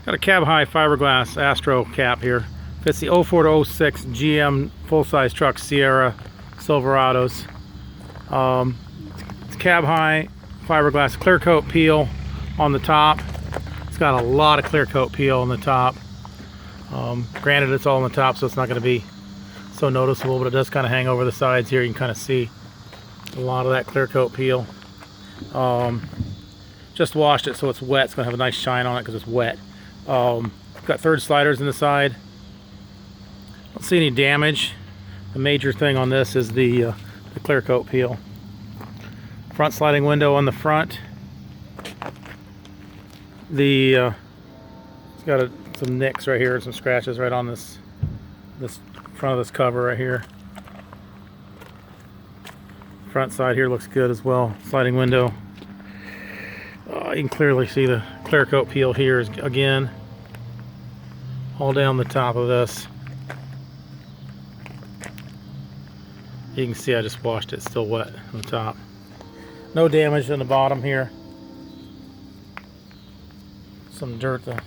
Got a cab high fiberglass Astro cap here. Fits the 04 to 06 GM full-size truck Sierra Silverados. It's cab high fiberglass, clear coat peel on the top. It's got a lot of clear coat peel on the top. Granted, it's all on the top, so it's not going to be so noticeable, but it does kind of hang over the sides here. You can kind of see a lot of that clear coat peel. Just washed it, so it's wet. It's going to have a nice shine on it because it's wet. Got third sliders in the side. Don't see any damage. The major thing on this is the clear coat peel. Front sliding window on the front. It's got some nicks right here, some scratches right on this front of this cover right here. Front side here looks good as well. Sliding window. You can clearly see the clear coat peel here again, all down the top of this. You can see I just washed it, it's still wet on the top. No damage on the bottom here. Some dirt though.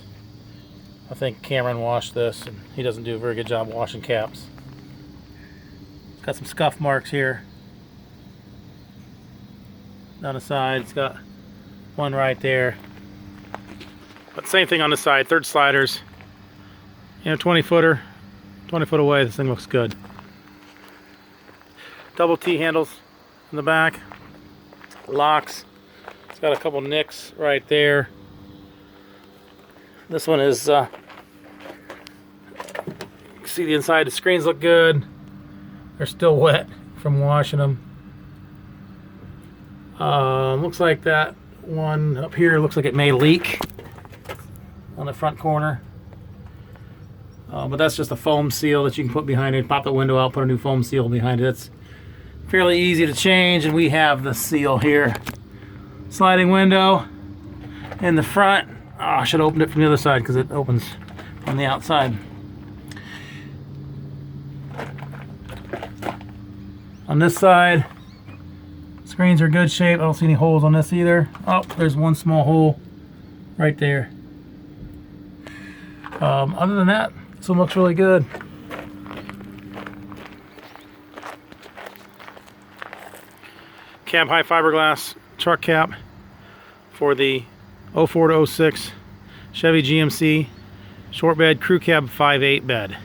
I think Cameron washed this and he doesn't do a very good job washing caps. It's got some scuff marks here. Down the side, it's got one right there. But same thing on the side, third sliders. 20 footer, 20 foot away, this thing looks good. Double T handles in the back. Locks. It's got a couple nicks right there. This one is, see the inside, the screens look good. They're still wet from washing them. Looks like that one up here looks like it may leak on the front corner. But that's just a foam seal that you can put behind it. Pop the window out, put a new foam seal behind it. It's fairly easy to change, and we have the seal here. Sliding window in the front. Oh, I should have opened it from the other side because it opens on the outside. On this side, screens are good shape. I don't see any holes on this either. Oh, there's one small hole right there. Other than that, this one looks really good. Cab high fiberglass truck cap for the 04 to 06 Chevy GMC short bed crew cab 5.8 bed.